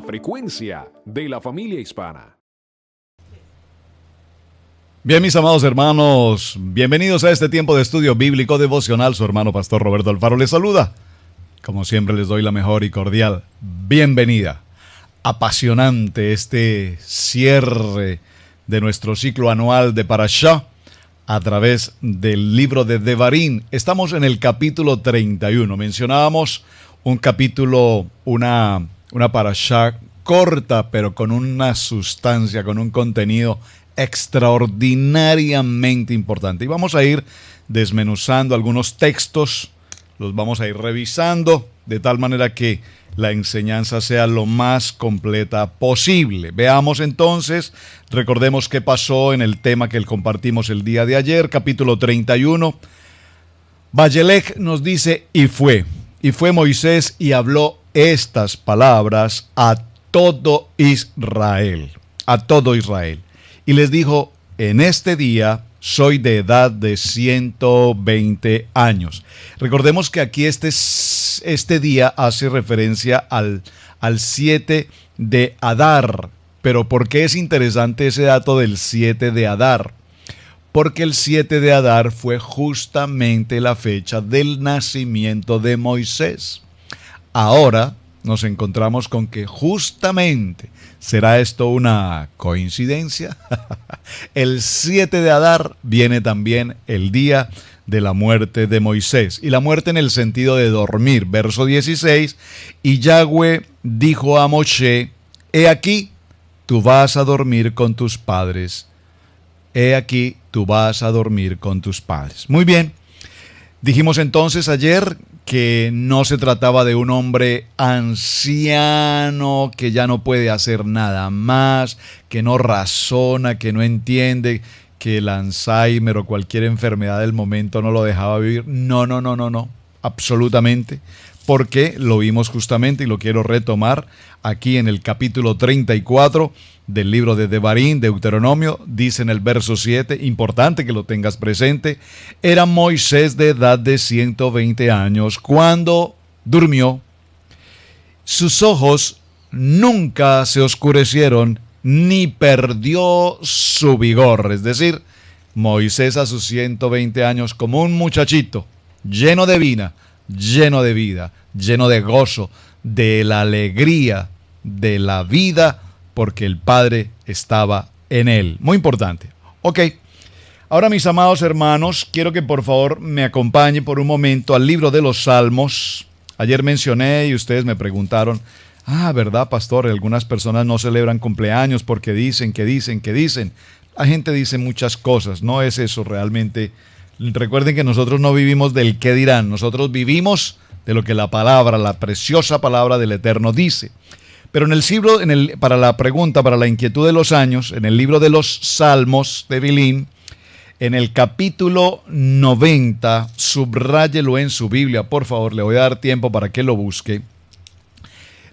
la frecuencia de la familia hispana. Bien, mis amados hermanos, bienvenidos a este tiempo de estudio bíblico devocional. Su hermano pastor Roberto Alfaro les saluda. Como siempre les doy la mejor y cordial bienvenida. Apasionante este cierre de nuestro ciclo anual de Parashá a través del libro de Devarim. Estamos en el capítulo 31. Mencionábamos un capítulo, una Parashá corta, pero con una sustancia, con un contenido extraordinariamente importante. Y vamos a ir desmenuzando algunos textos, los vamos a ir revisando de tal manera que la enseñanza sea lo más completa posible. Veamos entonces, recordemos qué pasó en el tema que compartimos el día de ayer, capítulo 31. Vayelech nos dice, y fue Moisés y habló estas palabras a todo Israel, y les dijo, en este día soy de edad de 120 años. Recordemos que aquí este día hace referencia al 7 de Adar. Pero ¿por qué es interesante ese dato del 7 de Adar? Porque el 7 de Adar fue justamente la fecha del nacimiento de Moisés. Ahora nos encontramos con que justamente, ¿será esto una coincidencia? El 7 de Adar viene también el día de la muerte de Moisés. Y la muerte en el sentido de dormir. Verso 16, y Yahweh dijo a Moshe, he aquí, tú vas a dormir con tus padres. He aquí, tú vas a dormir con tus padres. Muy bien. Dijimos entonces ayer que no se trataba de un hombre anciano que ya no puede hacer nada más, que no razona, que no entiende, que el Alzheimer o cualquier enfermedad del momento no lo dejaba vivir. No, absolutamente. Porque lo vimos justamente y lo quiero retomar aquí en el capítulo 34 del libro de Devarim, Deuteronomio, dice en el verso 7, importante que lo tengas presente, era Moisés de edad de 120 años cuando durmió. Sus ojos nunca se oscurecieron ni perdió su vigor. Es decir, Moisés a sus 120 años como un muchachito lleno de vida, lleno de gozo, de la alegría de la vida, porque el Padre estaba en él. Muy importante. Ok, ahora mis amados hermanos, quiero que por favor me acompañen por un momento al libro de los Salmos. Ayer mencioné y ustedes me preguntaron, ¿verdad, pastor? Algunas personas no celebran cumpleaños porque dicen. La gente dice muchas cosas, no es eso realmente. Recuerden que nosotros no vivimos del qué dirán, nosotros vivimos de lo que la palabra, la preciosa palabra del Eterno dice. Pero en el libro, para la pregunta, para la inquietud de los años, en el libro de los Salmos de Bilín, en el capítulo 90, subráyelo en su Biblia, por favor, le voy a dar tiempo para que lo busque.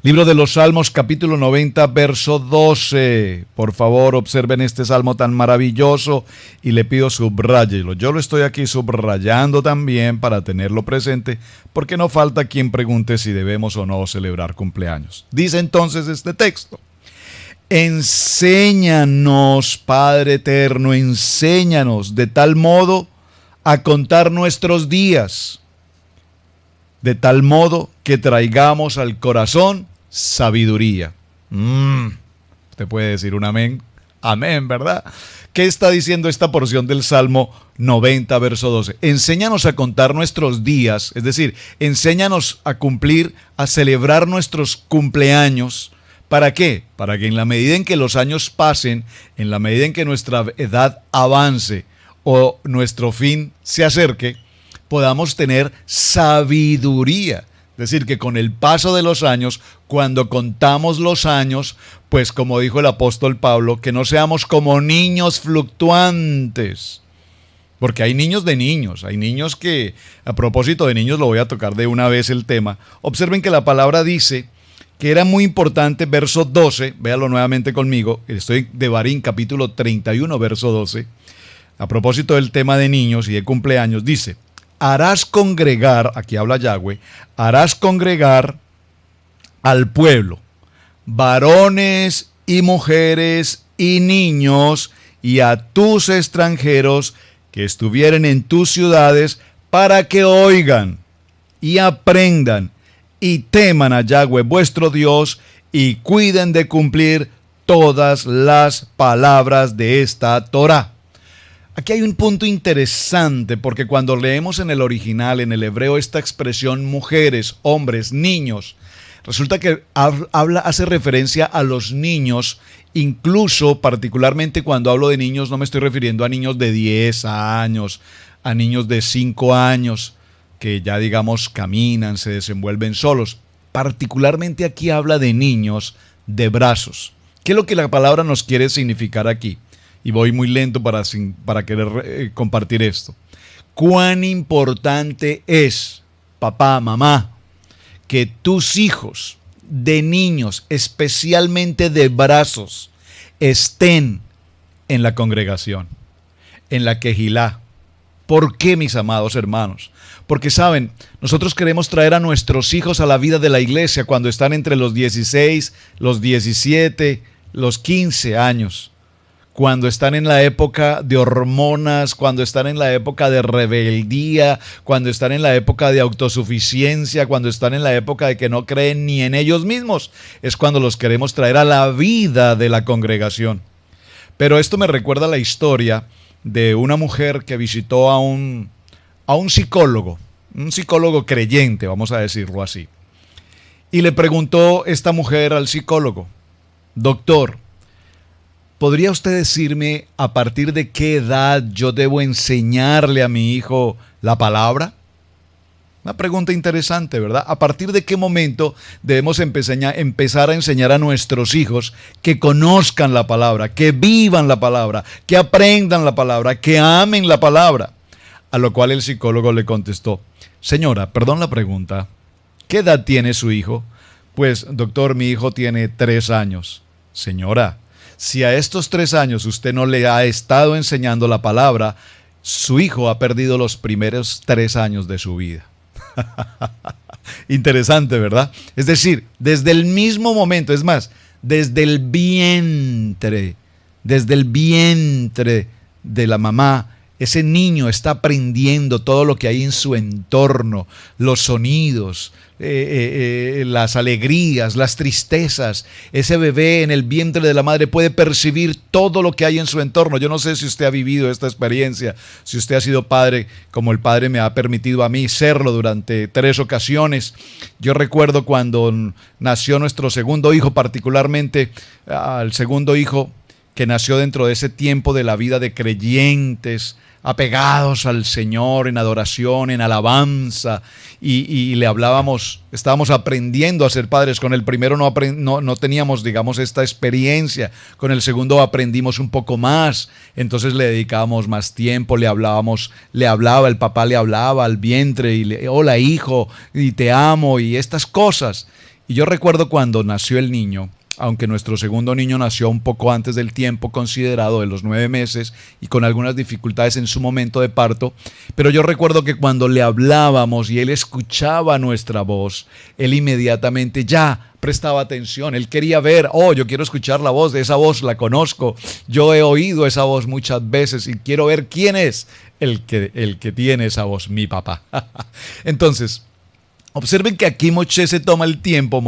Libro de los Salmos, capítulo 90, verso 12. Por favor, observen este salmo tan maravilloso y le pido subráyelo. Yo lo estoy aquí subrayando también para tenerlo presente, porque no falta quien pregunte si debemos o no celebrar cumpleaños. Dice entonces este texto: enséñanos, Padre eterno, enséñanos de tal modo a contar nuestros días, de tal modo que traigamos al corazón sabiduría. Usted puede decir un amén. Amén, ¿verdad? ¿Qué está diciendo esta porción del Salmo 90, verso 12? Enséñanos a contar nuestros días, es decir, enséñanos a cumplir, a celebrar nuestros cumpleaños. ¿Para qué? Para que en la medida en que los años pasen, en la medida en que nuestra edad avance o nuestro fin se acerque, podamos tener sabiduría. Es decir, que con el paso de los años, cuando contamos los años, pues como dijo el apóstol Pablo, que no seamos como niños fluctuantes. Porque hay niños de niños, hay niños que, a propósito de niños, lo voy a tocar de una vez el tema. Observen que la palabra dice que era muy importante, verso 12, véalo nuevamente conmigo, estoy de Devarim, capítulo 31, verso 12. A propósito del tema de niños y de cumpleaños, dice: harás congregar, aquí habla Yahweh, harás congregar al pueblo, varones y mujeres y niños, y a tus extranjeros que estuvieren en tus ciudades, para que oigan y aprendan y teman a Yahweh vuestro Dios, y cuiden de cumplir todas las palabras de esta Torá. Aquí hay un punto interesante, porque cuando leemos en el original, en el hebreo, esta expresión mujeres, hombres, niños, resulta que hace referencia a los niños. Incluso, particularmente cuando hablo de niños, no me estoy refiriendo a niños de 10 años, a niños de 5 años, que ya digamos caminan, se desenvuelven solos. Particularmente aquí habla de niños de brazos. ¿Qué es lo que la palabra nos quiere significar aquí? Y voy muy lento para querer compartir esto. ¿Cuán importante es, papá, mamá, que tus hijos de niños, especialmente de brazos, estén en la congregación, en la quejilá? ¿Por qué, mis amados hermanos? Porque saben, nosotros queremos traer a nuestros hijos a la vida de la iglesia cuando están entre los 16, los 17, los 15 años. Cuando están en la época de hormonas, cuando están en la época de rebeldía, cuando están en la época de autosuficiencia, cuando están en la época de que no creen ni en ellos mismos, es cuando los queremos traer a la vida de la congregación. Pero esto me recuerda la historia de una mujer que visitó a un psicólogo, un psicólogo creyente, vamos a decirlo así. Y le preguntó esta mujer al psicólogo: doctor, ¿podría usted decirme a partir de qué edad yo debo enseñarle a mi hijo la palabra? Una pregunta interesante, ¿verdad? ¿A partir de qué momento debemos empezar a enseñar a nuestros hijos que conozcan la palabra, que vivan la palabra, que aprendan la palabra, que amen la palabra? A lo cual el psicólogo le contestó: señora, perdón la pregunta, ¿qué edad tiene su hijo? Pues, doctor, mi hijo tiene 3 años. Señora, si a estos 3 años usted no le ha estado enseñando la palabra, su hijo ha perdido los primeros 3 años de su vida. Interesante, ¿verdad? Es decir, desde el mismo momento, es más, desde el vientre de la mamá, ese niño está aprendiendo todo lo que hay en su entorno, los sonidos, las alegrías, las tristezas. Ese bebé en el vientre de la madre puede percibir todo lo que hay en su entorno. Yo no sé si usted ha vivido esta experiencia, si usted ha sido padre, como el Padre me ha permitido a mí serlo durante 3 ocasiones. Yo recuerdo cuando nació nuestro segundo hijo, particularmente al segundo hijo que nació dentro de ese tiempo de la vida de creyentes, apegados al Señor en adoración, en alabanza, y le hablábamos, estábamos aprendiendo a ser padres. Con el primero no teníamos, digamos, esta experiencia. Con el segundo aprendimos un poco más, entonces le dedicábamos más tiempo, el papá le hablaba al vientre, y hola hijo, y te amo, y estas cosas. Y yo recuerdo cuando nació el niño, aunque nuestro segundo niño nació un poco antes del tiempo considerado, de los 9 meses, y con algunas dificultades en su momento de parto, pero yo recuerdo que cuando le hablábamos y él escuchaba nuestra voz, él inmediatamente ya prestaba atención. Él quería ver, yo quiero escuchar la voz, de esa voz la conozco, yo he oído esa voz muchas veces y quiero ver quién es el que tiene esa voz, mi papá. Entonces, observen que aquí Moisés se toma el tiempo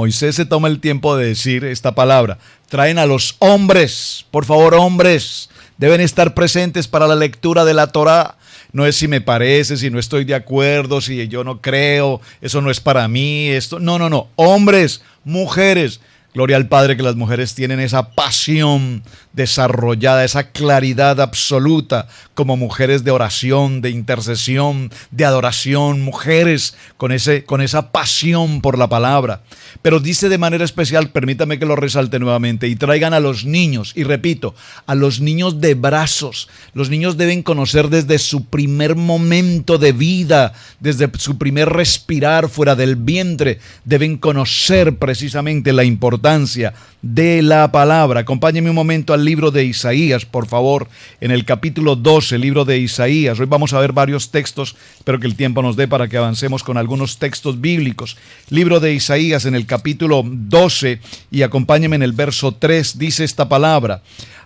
de decir esta palabra. Traen a los hombres, por favor, hombres, deben estar presentes para la lectura de la Torá. No es si me parece, si no estoy de acuerdo, si yo no creo, eso no es para mí, esto. No. Hombres, mujeres. Gloria al Padre que las mujeres tienen esa pasión desarrollada, esa claridad absoluta como mujeres de oración, de intercesión, de adoración, mujeres con esa pasión por la palabra. Pero dice de manera especial, permítame que lo resalte nuevamente, y traigan a los niños, y repito, a los niños de brazos. Los niños deben conocer desde su primer momento de vida, desde su primer respirar fuera del vientre, deben conocer precisamente la importancia importancia de la palabra. Acompáñenme un momento al libro de Isaías, por favor, en el capítulo 12, libro de Isaías. Hoy vamos a ver varios textos, espero que el tiempo nos dé para que avancemos con algunos textos bíblicos. Libro de Isaías en el capítulo 12 y acompáñenme en el verso 3, dice esta palabra.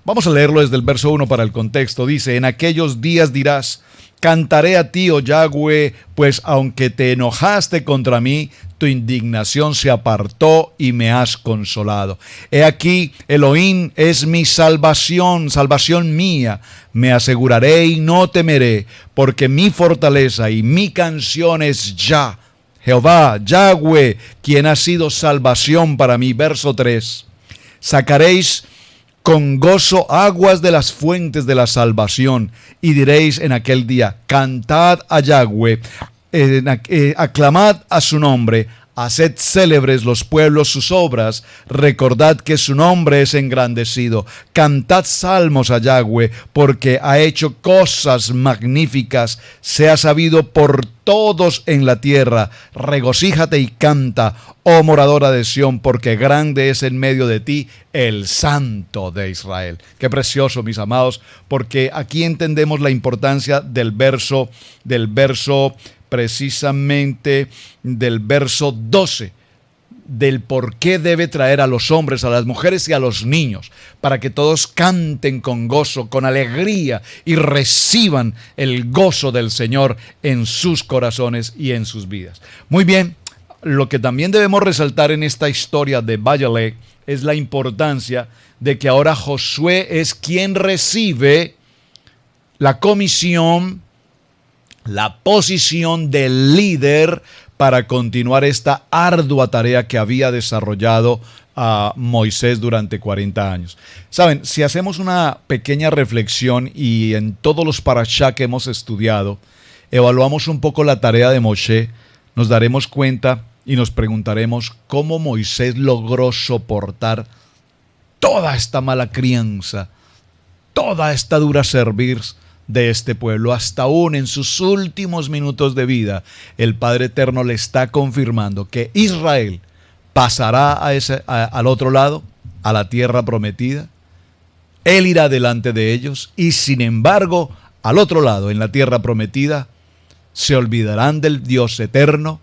Vamos a leerlo desde el verso 1 para el contexto. Dice, en aquellos días dirás, cantaré a ti, oh Yahweh, pues aunque te enojaste contra mí, tu indignación se apartó y me has consolado. He aquí, Elohim es mi salvación, salvación mía. Me aseguraré y no temeré, porque mi fortaleza y mi canción es Yah. Jehová, Yahweh, quien ha sido salvación para mí. Verso 3. Sacaréis con gozo aguas de las fuentes de la salvación, y diréis en aquel día, cantad a Yahweh, aclamad a su nombre, haced célebres los pueblos sus obras, recordad que su nombre es engrandecido, cantad salmos a Yahweh, porque ha hecho cosas magníficas, sea sabido por todos en la tierra. Regocíjate y canta, oh moradora de Sión, porque grande es en medio de ti el Santo de Israel. Qué precioso, mis amados, porque aquí entendemos la importancia del verso precisamente del verso 12, del por qué debe traer a los hombres, a las mujeres y a los niños, para que todos canten con gozo, con alegría y reciban el gozo del Señor en sus corazones y en sus vidas. Muy bien, lo que también debemos resaltar en esta historia de Vayalé es la importancia de que ahora Josué es quien recibe la comisión, la posición de líder para continuar esta ardua tarea que había desarrollado a Moisés durante 40 años. Saben, si hacemos una pequeña reflexión y en todos los parashá que hemos estudiado, evaluamos un poco la tarea de Moshe, nos daremos cuenta y nos preguntaremos cómo Moisés logró soportar toda esta mala crianza, toda esta dura servir de este pueblo. Hasta aún en sus últimos minutos de vida, el Padre Eterno le está confirmando que Israel pasará al otro lado, a la tierra prometida. Él irá delante de ellos y sin embargo, al otro lado, en la tierra prometida, se olvidarán del Dios eterno,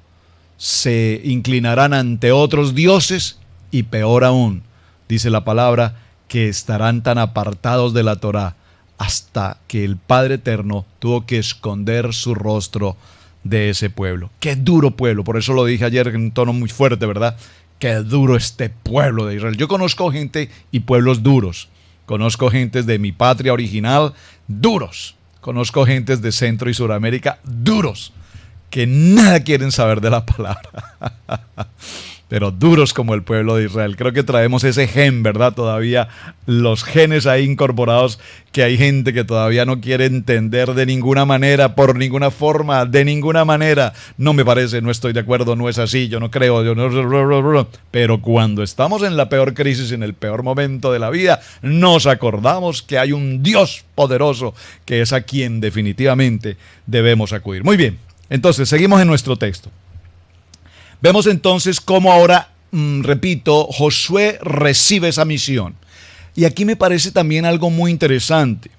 se inclinarán ante otros dioses y peor aún, dice la palabra, que estarán tan apartados de la Torá hasta que el Padre Eterno tuvo que esconder su rostro de ese pueblo. Qué duro pueblo, por eso lo dije ayer en un tono muy fuerte, ¿verdad? Qué duro este pueblo de Israel. Yo conozco gente y pueblos duros. Conozco gentes de mi patria original duros. Conozco gentes de Centro y Suramérica duros, que nada quieren saber de la palabra. Pero duros como el pueblo de Israel. Creo que traemos ese gen, ¿verdad? Todavía los genes ahí incorporados, que hay gente que todavía no quiere entender de ninguna manera, por ninguna forma, de ninguna manera. No me parece, no estoy de acuerdo, no es así, yo no creo, yo no... Pero cuando estamos en la peor crisis, en el peor momento de la vida, nos acordamos que hay un Dios poderoso, que es a quien definitivamente debemos acudir. Muy bien, entonces seguimos en nuestro texto. Vemos entonces cómo ahora, repito, Josué recibe esa misión. Y aquí me parece también algo muy interesante.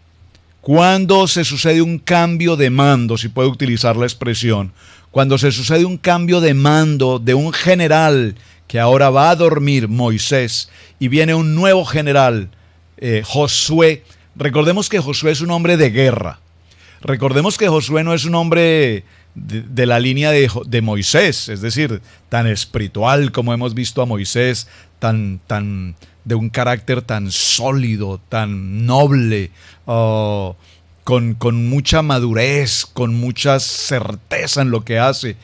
Cuando se sucede un cambio de mando, si puedo utilizar la expresión, cuando se sucede un cambio de mando de un general que ahora va a dormir, Moisés, y viene un nuevo general, Josué. Recordemos que Josué es un hombre de guerra. Recordemos que Josué no es un hombre de la línea de Moisés, es decir, tan espiritual como hemos visto a Moisés, tan de un carácter tan sólido, tan noble, con mucha madurez, con mucha certeza en lo que hace,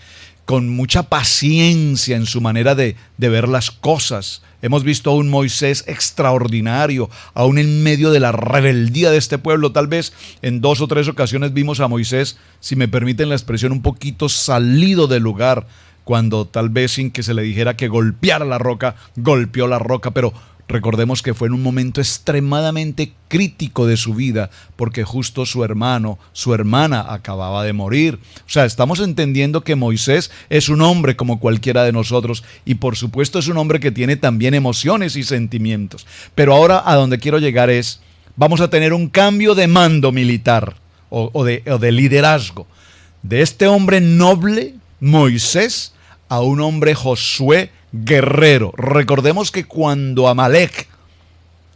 con mucha paciencia en su manera de ver las cosas. Hemos visto a un Moisés extraordinario, aún en medio de la rebeldía de este pueblo. Tal vez en 2 o 3 ocasiones vimos a Moisés, si me permiten la expresión, un poquito salido del lugar, cuando tal vez sin que se le dijera que golpeara la roca, golpeó la roca, pero Recordemos que fue en un momento extremadamente crítico de su vida, porque justo su hermano, su hermana acababa de morir. O sea, estamos entendiendo que Moisés es un hombre como cualquiera de nosotros, y por supuesto es un hombre que tiene también emociones y sentimientos. Pero ahora a donde quiero llegar es, vamos a tener un cambio de mando militar o de liderazgo. De este hombre noble, Moisés, a un hombre Josué guerrero. Recordemos que cuando Amalek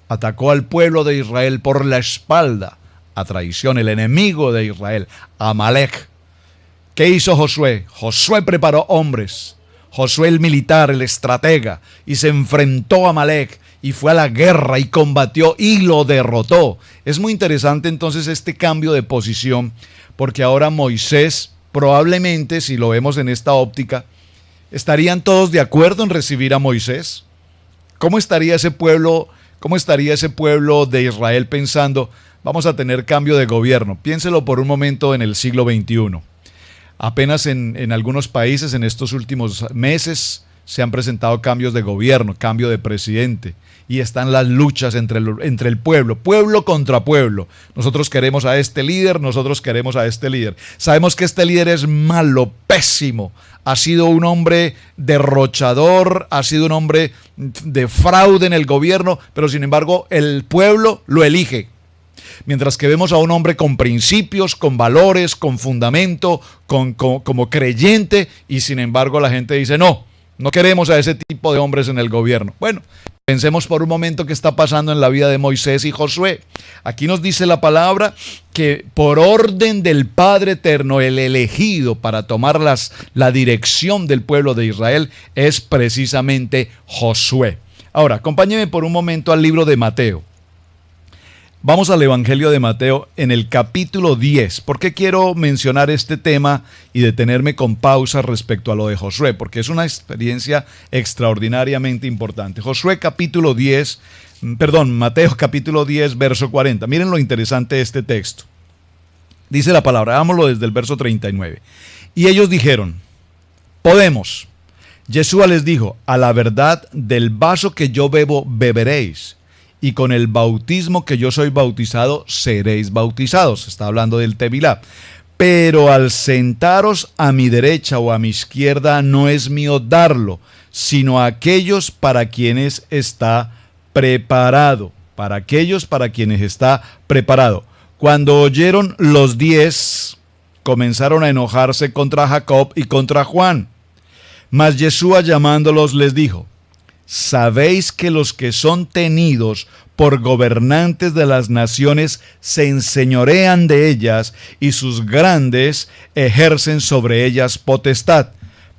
atacó al pueblo de Israel por la espalda, a traición, el enemigo de Israel, Amalek, ¿qué hizo Josué? Josué preparó hombres. Josué el militar, el estratega, y se enfrentó a Amalek y fue a la guerra y combatió y lo derrotó. Es muy interesante entonces este cambio de posición, porque ahora Moisés, probablemente, si lo vemos en esta óptica, ¿estarían todos de acuerdo en recibir a Moisés? ¿Cómo estaría ese pueblo de Israel pensando, vamos a tener cambio de gobierno? Piénselo por un momento en el siglo XXI. Apenas en algunos países en estos últimos meses se han presentado cambios de gobierno, cambio de presidente, y están las luchas entre el pueblo, pueblo contra pueblo. Nosotros queremos a este líder, nosotros queremos a este líder. Sabemos que este líder es malo, pésimo, ha sido un hombre derrochador, ha sido un hombre de fraude en el gobierno, pero sin embargo el pueblo lo elige. Mientras que vemos a un hombre con principios, con valores, con fundamento, como creyente, y sin embargo la gente dice, no queremos a ese tipo de hombres en el gobierno. Bueno, pensemos por un momento qué está pasando en la vida de Moisés y Josué. Aquí nos dice la palabra que por orden del Padre Eterno, el elegido para tomar la dirección del pueblo de Israel es precisamente Josué. Ahora, acompáñenme por un momento al libro de Mateo. Vamos al Evangelio de Mateo en el capítulo 10. ¿Por qué quiero mencionar este tema y detenerme con pausa respecto a lo de Josué? Porque es una experiencia extraordinariamente importante. Mateo capítulo 10, verso 40. Miren lo interesante de este texto. Dice la palabra, hagámoslo desde el verso 39. Y ellos dijeron, podemos. Yeshua les dijo, a la verdad del vaso que yo bebo, beberéis. Y con el bautismo que yo soy bautizado, seréis bautizados. Está hablando del Tevilá. Pero al sentaros a mi derecha o a mi izquierda, no es mío darlo, sino a aquellos para quienes está preparado. Para aquellos para quienes está preparado. Cuando oyeron los 10, comenzaron a enojarse contra Jacob y contra Juan. Mas Yeshua llamándolos les dijo, ¿sabéis que los que son tenidos por gobernantes de las naciones se enseñorean de ellas y sus grandes ejercen sobre ellas potestad?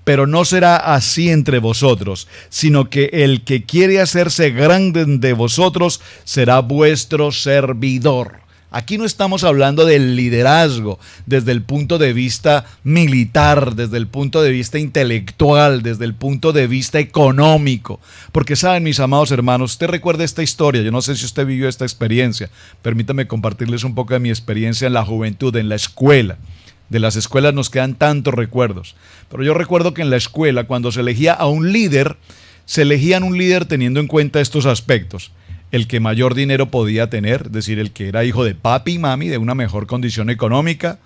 Pero no será así entre vosotros, sino que el que quiere hacerse grande de vosotros será vuestro servidor. Aquí no estamos hablando del liderazgo desde el punto de vista militar, desde el punto de vista intelectual, desde el punto de vista económico. Porque saben, mis amados hermanos, usted recuerda esta historia, yo no sé si usted vivió esta experiencia. Permítame compartirles un poco de mi experiencia en la juventud, en la escuela. De las escuelas nos quedan tantos recuerdos. Pero yo recuerdo que en la escuela, cuando se elegía a un líder, se elegían un líder teniendo en cuenta estos aspectos. El que mayor dinero podía tener, es decir, el que era hijo de papi y mami, de una mejor condición económica,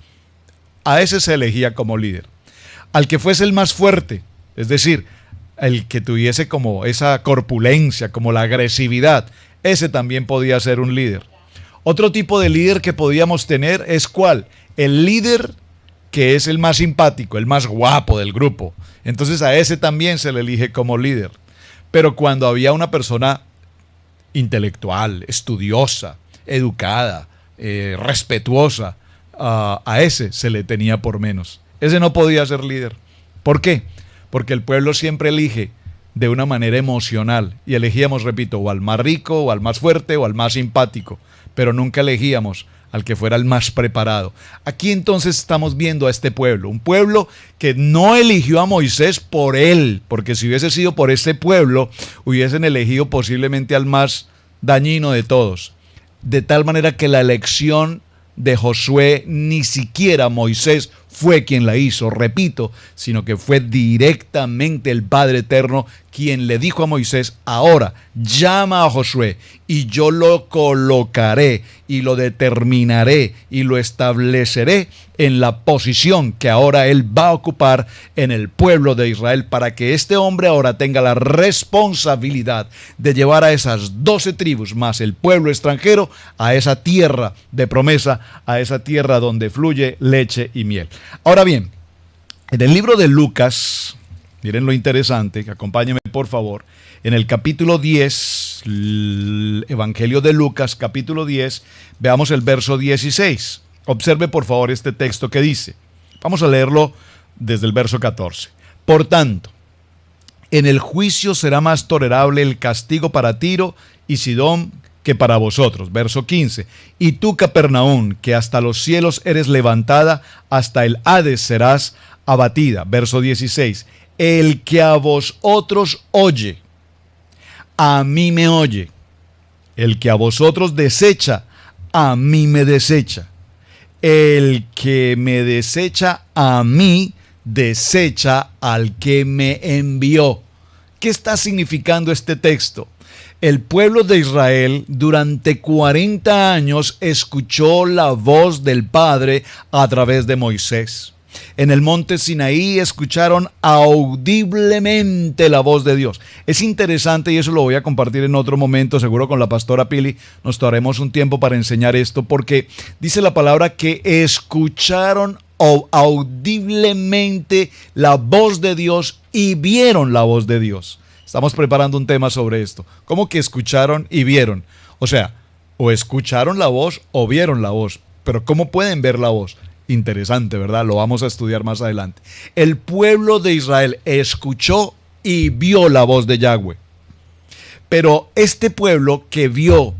a ese se elegía como líder. Al que fuese el más fuerte, es decir, el que tuviese como esa corpulencia, como la agresividad, ese también podía ser un líder. Otro tipo de líder que podíamos tener es ¿cuál? El líder que es el más simpático, el más guapo del grupo. Entonces a ese también se le elige como líder. Pero cuando había una persona intelectual, estudiosa, educada, respetuosa, a ese se le tenía por menos. Ese no podía ser líder. ¿Por qué? Porque el pueblo siempre elige de una manera emocional y elegíamos, repito, o al más rico, o al más fuerte, o al más simpático, pero nunca elegíamos al que fuera el más preparado. Aquí entonces estamos viendo a este pueblo, un pueblo que no eligió a Moisés por él, porque si hubiese sido por este pueblo, hubiesen elegido posiblemente al más dañino de todos. De tal manera que la elección de Josué, ni siquiera Moisés fue quien la hizo, repito, sino que fue directamente el Padre Eterno quien le dijo a Moisés: ahora llama a Josué y yo lo colocaré y lo determinaré y lo estableceré en la posición que ahora él va a ocupar en el pueblo de Israel, para que este hombre ahora tenga la responsabilidad de llevar a esas 12 tribus más el pueblo extranjero a esa tierra de promesa, a esa tierra donde fluye leche y miel. Ahora bien, en el libro de Lucas, miren lo interesante, que acompáñenme por favor, en el capítulo 10, el Evangelio de Lucas, capítulo 10, veamos el verso 16. Observe por favor este texto que dice, vamos a leerlo desde el verso 14. Por tanto, en el juicio será más tolerable el castigo para Tiro y Sidón que para vosotros. Verso 15. Y tú, Capernaum, que hasta los cielos eres levantada, hasta el Hades serás abatida. Verso 16. El que a vosotros oye, a mí me oye. El que a vosotros desecha, a mí me desecha. El que me desecha a mí, desecha al que me envió. ¿Qué está significando este texto? El pueblo de Israel durante 40 años escuchó la voz del Padre a través de Moisés. En el monte Sinaí escucharon audiblemente la voz de Dios. Es interesante, y eso lo voy a compartir en otro momento, seguro con la pastora Pili, nos tomaremos un tiempo para enseñar esto, porque dice la palabra que escucharon audiblemente la voz de Dios y vieron la voz de Dios. Estamos preparando un tema sobre esto. ¿Cómo que escucharon y vieron? O sea, o escucharon la voz o vieron la voz. Pero ¿cómo pueden ver la voz? Interesante, ¿verdad? Lo vamos a estudiar más adelante. El pueblo de Israel escuchó y vio la voz de Yahweh. Pero este pueblo que vio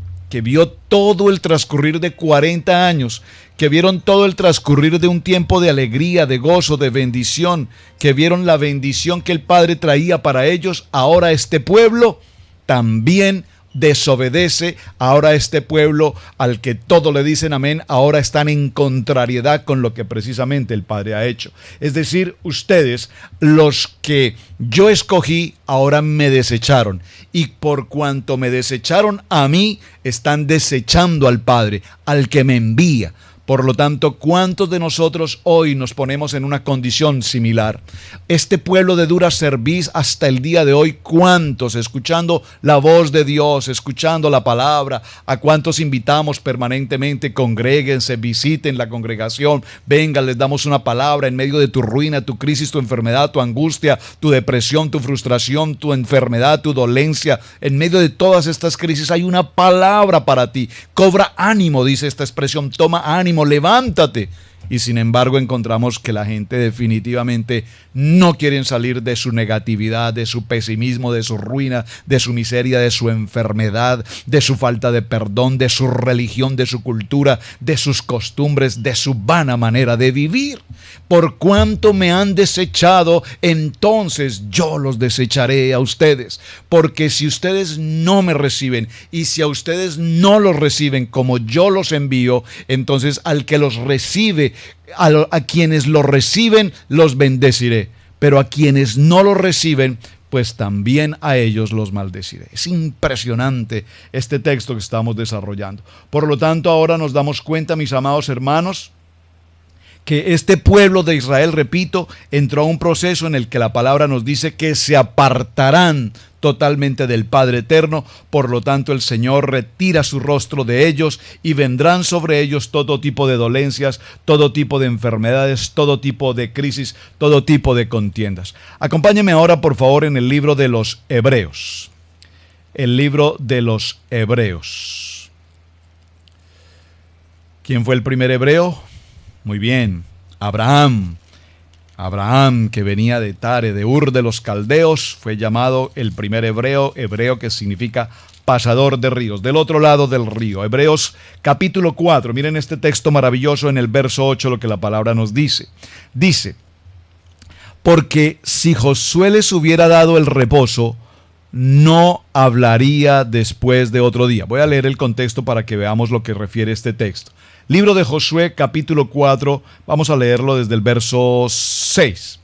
todo el transcurrir de 40 años, que vieron todo el transcurrir de un tiempo de alegría, de gozo, de bendición, que vieron la bendición que el Padre traía para ellos, ahora este pueblo también desobedece. Ahora este pueblo al que todo le dicen amén, ahora están en contrariedad con lo que precisamente el Padre ha hecho. Es decir, ustedes, los que yo escogí, ahora me desecharon, y por cuanto me desecharon a mí, están desechando al Padre, al que me envía. Por lo tanto, ¿cuántos de nosotros hoy nos ponemos en una condición similar? Este pueblo de dura cerviz hasta el día de hoy, ¿cuántos escuchando la voz de Dios, escuchando la palabra? ¿A cuántos invitamos permanentemente? Congréguense, visiten la congregación, vengan, les damos una palabra en medio de tu ruina, tu crisis, tu enfermedad, tu angustia, tu depresión, tu frustración, tu enfermedad, tu dolencia. En medio de todas estas crisis hay una palabra para ti. Cobra ánimo, dice esta expresión, toma ánimo, levántate. Y sin embargo encontramos que la gente definitivamente no quieren salir de su negatividad, de su pesimismo, de su ruina, de su miseria, de su enfermedad, de su falta de perdón, de su religión, de su cultura, de sus costumbres, de su vana manera de vivir. Por cuanto me han desechado, entonces yo los desecharé a ustedes. Porque si ustedes no me reciben y si a ustedes no los reciben como yo los envío, entonces al que los recibe, a quienes los reciben, los bendeciré. Pero a quienes no los reciben, pues también a ellos los maldeciré. Es impresionante este texto que estamos desarrollando. Por lo tanto, ahora nos damos cuenta, mis amados hermanos, que este pueblo de Israel, repito, entró a un proceso en el que la palabra nos dice que se apartarán totalmente del Padre Eterno. Por lo tanto, el Señor retira su rostro de ellos y vendrán sobre ellos todo tipo de dolencias, todo tipo de enfermedades, todo tipo de crisis, todo tipo de contiendas. Acompáñenme ahora, por favor, en el libro de los Hebreos. El libro de los Hebreos. ¿Quién fue el primer hebreo? Muy bien, Abraham. Abraham, que venía de Tare, de Ur de los Caldeos, fue llamado el primer hebreo, hebreo que significa pasador de ríos, del otro lado del río. Hebreos capítulo 4, miren este texto maravilloso en el verso 8, lo que la palabra nos dice. Dice, porque si Josué les hubiera dado el reposo, no hablaría después de otro día. Voy a leer el contexto para que veamos lo que refiere este texto. Libro de Josué, capítulo 4, vamos a leerlo desde el verso 6.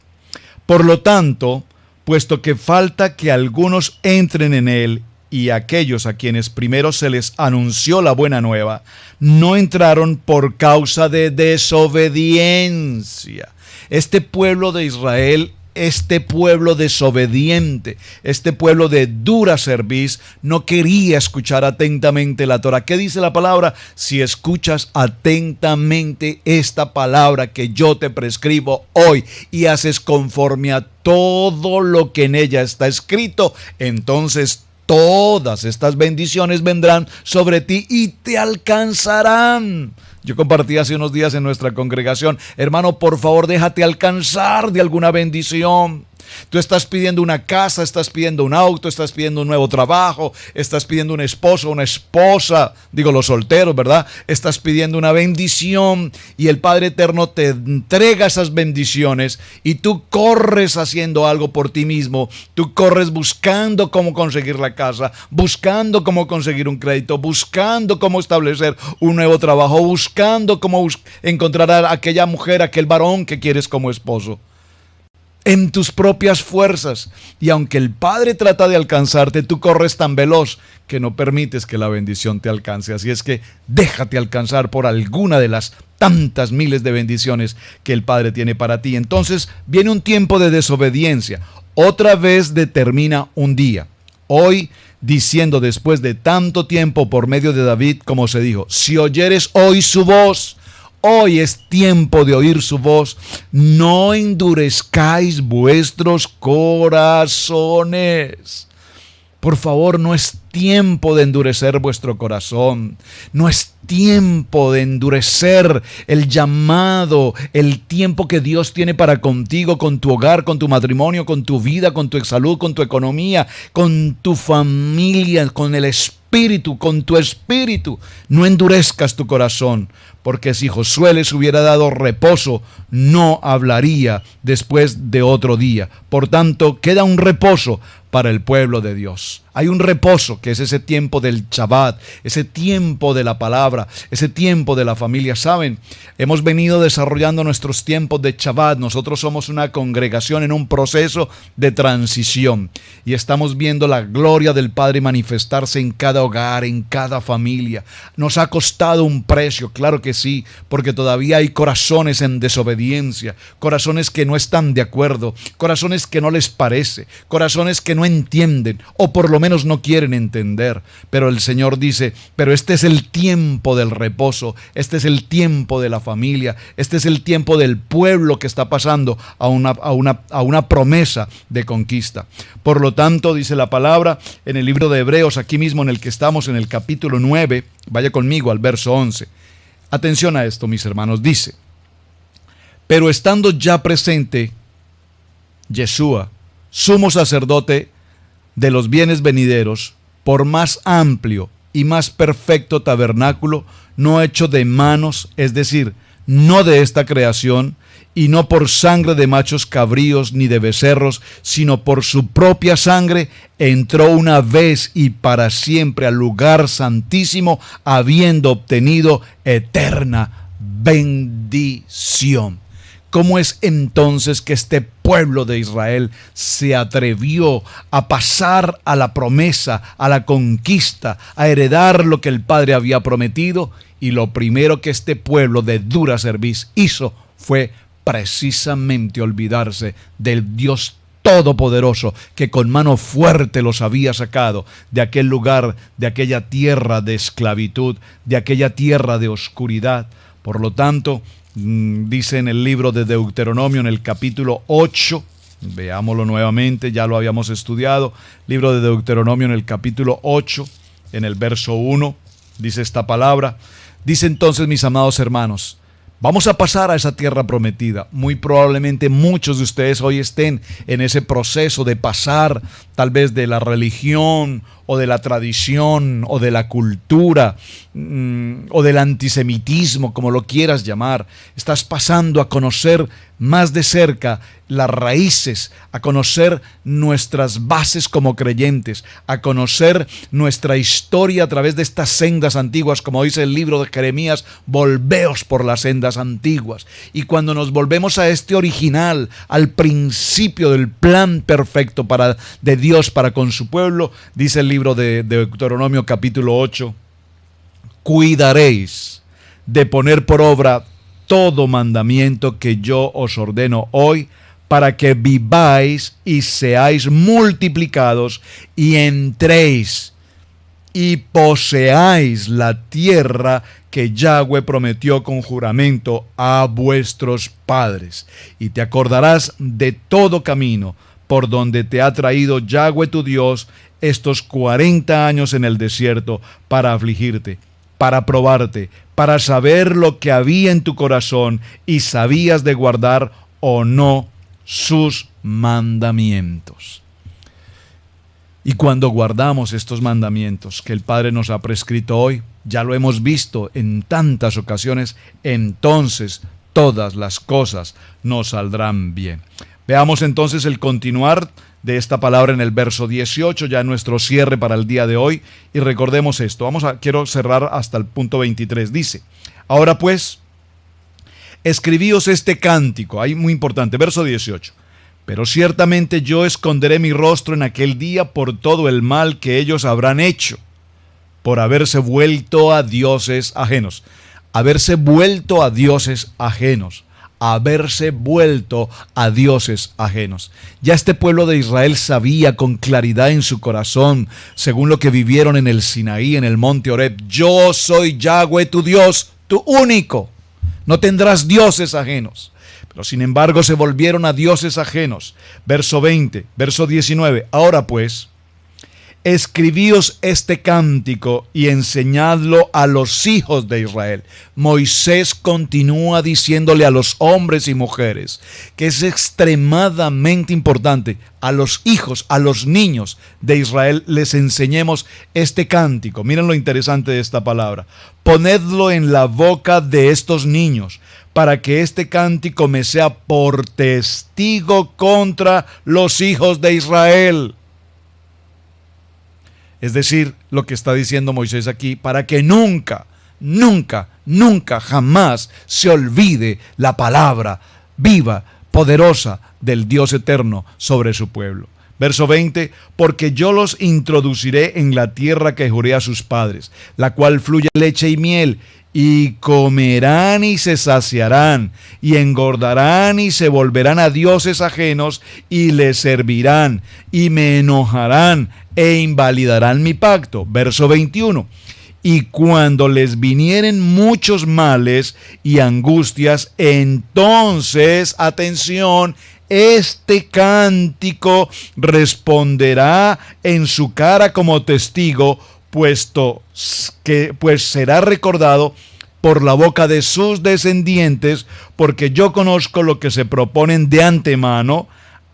Por lo tanto, puesto que falta que algunos entren en él, y aquellos a quienes primero se les anunció la buena nueva, no entraron por causa de desobediencia. Este pueblo de Israel, este pueblo desobediente, este pueblo de dura cerviz, no quería escuchar atentamente la Torah. ¿Qué dice la palabra? Si escuchas atentamente esta palabra que yo te prescribo hoy y haces conforme a todo lo que en ella está escrito, entonces todas estas bendiciones vendrán sobre ti y te alcanzarán. Yo compartí hace unos días en nuestra congregación, hermano, por favor, déjate alcanzar de alguna bendición. Tú estás pidiendo una casa, estás pidiendo un auto, estás pidiendo un nuevo trabajo, estás pidiendo un esposo, una esposa, digo los solteros, ¿verdad? Estás pidiendo una bendición y el Padre Eterno te entrega esas bendiciones y tú corres haciendo algo por ti mismo, tú corres buscando cómo conseguir la casa, buscando cómo conseguir un crédito, buscando cómo establecer un nuevo trabajo, buscando cómo encontrar a aquella mujer, aquel varón que quieres como esposo. En tus propias fuerzas, y aunque el Padre trata de alcanzarte, tú corres tan veloz que no permites que la bendición te alcance. Así es que déjate alcanzar por alguna de las tantas miles de bendiciones que el Padre tiene para ti. Entonces viene un tiempo de desobediencia, otra vez determina un día. Hoy, diciendo después de tanto tiempo por medio de David, como se dijo, si oyeres hoy su voz. Hoy es tiempo de oír su voz. No endurezcáis vuestros corazones. Por favor, no es tiempo de endurecer vuestro corazón. No es tiempo de endurecer el llamado, el tiempo que Dios tiene para contigo, con tu hogar, con tu matrimonio, con tu vida, con tu salud, con tu economía, con tu familia, con el espíritu, con tu espíritu. No endurezcas tu corazón, porque si Josué les hubiera dado reposo, no hablaría después de otro día. Por tanto, queda un reposo para el pueblo de Dios. Hay un reposo que es ese tiempo del Shabbat, ese tiempo de la palabra, ese tiempo de la familia. ¿Saben? Hemos venido desarrollando nuestros tiempos de Shabbat. Nosotros somos una congregación en un proceso de transición y estamos viendo la gloria del Padre manifestarse en cada hogar, en cada familia. Nos ha costado un precio, claro que sí, porque todavía hay corazones en desobediencia, corazones que no están de acuerdo, corazones que no les parece, corazones que no entienden o por lo menos no quieren entender. Pero el Señor dice, pero este es el tiempo del reposo, este es el tiempo de la familia, este es el tiempo del pueblo que está pasando a una promesa de conquista. Por lo tanto, dice la palabra en el libro de Hebreos, aquí mismo en el que estamos, en el capítulo 9, vaya conmigo al verso 11. Atención a esto, mis hermanos, dice, pero estando ya presente Yeshua, sumo sacerdote de los bienes venideros, por más amplio y más perfecto tabernáculo, no hecho de manos, es decir, no de esta creación, y no por sangre de machos cabríos ni de becerros, sino por su propia sangre, entró una vez y para siempre al lugar santísimo, habiendo obtenido eterna bendición. ¿Cómo es entonces que este pueblo de Israel se atrevió a pasar a la promesa, a la conquista, a heredar lo que el Padre había prometido? Y lo primero que este pueblo de dura cerviz hizo fue precisamente olvidarse del Dios Todopoderoso que con mano fuerte los había sacado de aquel lugar, de aquella tierra de esclavitud, de aquella tierra de oscuridad. Por lo tanto, dice en el libro de Deuteronomio, en el capítulo 8, veámoslo nuevamente, ya lo habíamos estudiado, libro de Deuteronomio en el capítulo 8, en el verso 1, dice esta palabra, dice entonces, mis amados hermanos, vamos a pasar a esa tierra prometida. Muy probablemente muchos de ustedes hoy estén en ese proceso de pasar tal vez de la religión o de la tradición o de la cultura o del antisemitismo, como lo quieras llamar. Estás pasando a conocer más de cerca las raíces, a conocer nuestras bases como creyentes, a conocer nuestra historia a través de estas sendas antiguas, como dice el libro de Jeremías, volveos por las sendas antiguas. Y cuando nos volvemos a este original, al principio del plan perfecto de Dios para con su pueblo, dice el libro de Deuteronomio capítulo 8, cuidaréis de poner por obra todo mandamiento que yo os ordeno hoy, para que viváis y seáis multiplicados y entréis y poseáis la tierra que Yahweh prometió con juramento a vuestros padres. Y te acordarás de todo camino por donde te ha traído Yahweh tu Dios estos 40 años en el desierto para afligirte, para probarte, para saber lo que había en tu corazón y sabías de guardar o no sus mandamientos. Y cuando guardamos estos mandamientos que el Padre nos ha prescrito hoy, ya lo hemos visto en tantas ocasiones, entonces todas las cosas nos saldrán bien. Veamos entonces el continuar de esta palabra en el verso 18, ya nuestro cierre para el día de hoy, y recordemos esto. Quiero cerrar hasta el punto 23. Dice: ahora pues, escribíos este cántico, ahí muy importante, verso 18. Pero ciertamente yo esconderé mi rostro en aquel día por todo el mal que ellos habrán hecho, por haberse vuelto a dioses ajenos. Haberse vuelto a dioses ajenos. Haberse vuelto a dioses ajenos. Ya este pueblo de Israel sabía con claridad en su corazón, según lo que vivieron en el Sinaí, en el monte Horeb: yo soy Yahweh tu Dios, tu único. No tendrás dioses ajenos. Pero sin embargo se volvieron a dioses ajenos. Verso 20, verso 19. Ahora pues, escribíos este cántico y enseñadlo a los hijos de Israel. Moisés continúa diciéndole a los hombres y mujeres que es extremadamente importante a los hijos, a los niños de Israel, les enseñemos este cántico. Miren lo interesante de esta palabra. Ponedlo en la boca de estos niños, para que este cántico me sea por testigo contra los hijos de Israel. Es decir, lo que está diciendo Moisés aquí, para que nunca, nunca, nunca, jamás se olvide la palabra viva, poderosa del Dios eterno sobre su pueblo. Verso 20, porque yo los introduciré en la tierra que juré a sus padres, la cual fluye leche y miel, y comerán y se saciarán, y engordarán y se volverán a dioses ajenos, y les servirán, y me enojarán, e invalidarán mi pacto. Verso 21. Y cuando les vinieren muchos males y angustias, entonces, atención, este cántico responderá en su cara como testigo, pues será recordado por la boca de sus descendientes, porque yo conozco lo que se proponen de antemano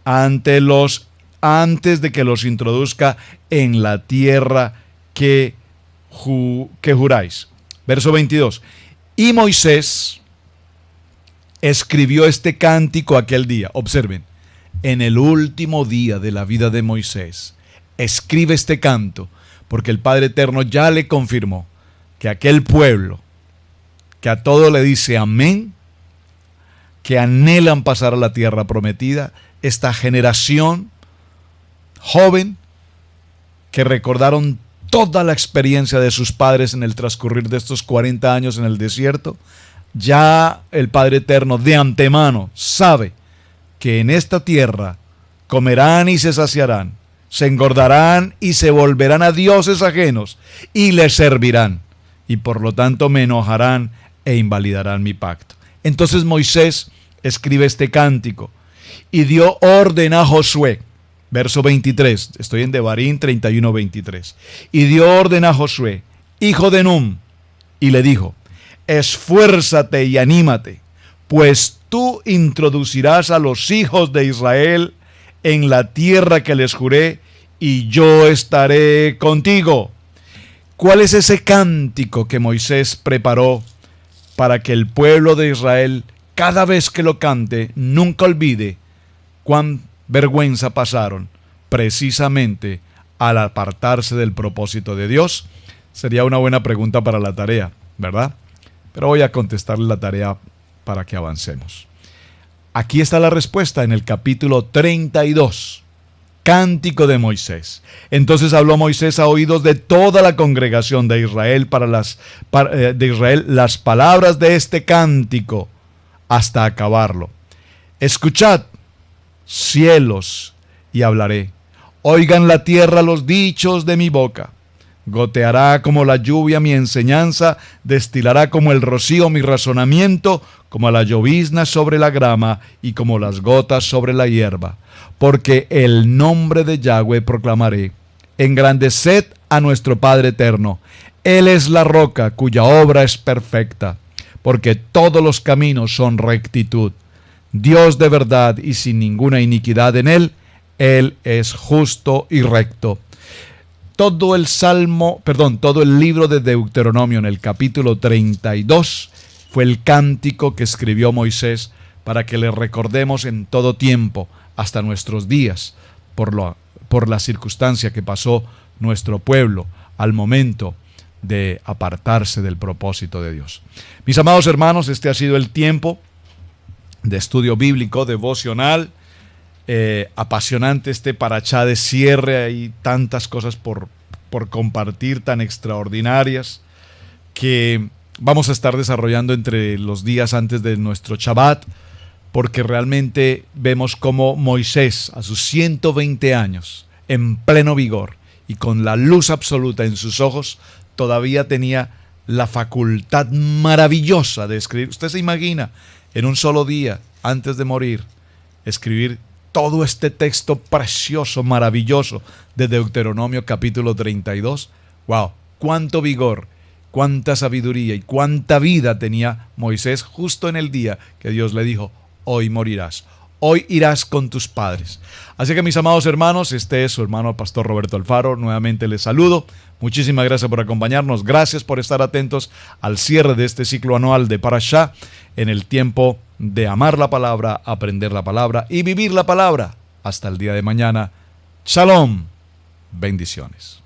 antes de que los introduzca en la tierra que juráis. Verso 22. Y Moisés escribió este cántico aquel día. Observen, en el último día de la vida de Moisés, escribe este canto, porque el Padre Eterno ya le confirmó que aquel pueblo, que a todo le dice amén, que anhelan pasar a la tierra prometida, esta generación joven, que recordaron toda la experiencia de sus padres en el transcurrir de estos 40 años en el desierto, ya el Padre Eterno de antemano sabe que en esta tierra comerán y se saciarán, se engordarán y se volverán a dioses ajenos y les servirán, y por lo tanto me enojarán e invalidarán mi pacto. Entonces Moisés escribe este cántico y dio orden a Josué. Verso 23, estoy en Devarim 31-23. Y dio orden a Josué, hijo de Nun, y le dijo: esfuérzate y anímate, pues tú introducirás a los hijos de Israel en la tierra que les juré, y yo estaré contigo. ¿Cuál es ese cántico que Moisés preparó para que el pueblo de Israel, cada vez que lo cante, nunca olvide cuán vergüenza pasaron precisamente al apartarse del propósito de Dios? Sería una buena pregunta para la tarea, ¿verdad? Pero voy a contestarle la tarea para que avancemos. Aquí está la respuesta en el capítulo 32, Cántico de Moisés. Entonces habló Moisés a oídos de toda la congregación de Israel las palabras de este cántico hasta acabarlo. Escuchad, cielos, y hablaré. Oigan la tierra los dichos de mi boca. Goteará como la lluvia mi enseñanza, destilará como el rocío mi razonamiento, como la llovizna sobre la grama y como las gotas sobre la hierba. Porque el nombre de Yahweh proclamaré. Engrandeced a nuestro Padre eterno. Él es la roca cuya obra es perfecta, porque todos los caminos son rectitud. Dios de verdad y sin ninguna iniquidad en él. Él es justo y recto. Todo el libro de Deuteronomio en el capítulo 32 fue el cántico que escribió Moisés para que le recordemos en todo tiempo, hasta nuestros días, por la circunstancia que pasó nuestro pueblo al momento de apartarse del propósito de Dios. Mis amados hermanos, este ha sido el tiempo de estudio bíblico, devocional, apasionante este parachá de cierre. Hay tantas cosas por compartir, tan extraordinarias, que vamos a estar desarrollando entre los días antes de nuestro Shabbat, porque realmente vemos cómo Moisés, a sus 120 años, en pleno vigor y con la luz absoluta en sus ojos, todavía tenía la facultad maravillosa de escribir. Usted se imagina, en un solo día, antes de morir, escribir todo este texto precioso, maravilloso de Deuteronomio capítulo 32. ¡Wow! ¡Cuánto vigor, cuánta sabiduría y cuánta vida tenía Moisés justo en el día que Dios le dijo: hoy morirás, hoy irás con tus padres! Así que, mis amados hermanos, este es su hermano Pastor Roberto Alfaro. Nuevamente les saludo. Muchísimas gracias por acompañarnos. Gracias por estar atentos al cierre de este ciclo anual de Parashá, en el tiempo de amar la palabra, aprender la palabra y vivir la palabra. Hasta el día de mañana. Shalom. Bendiciones.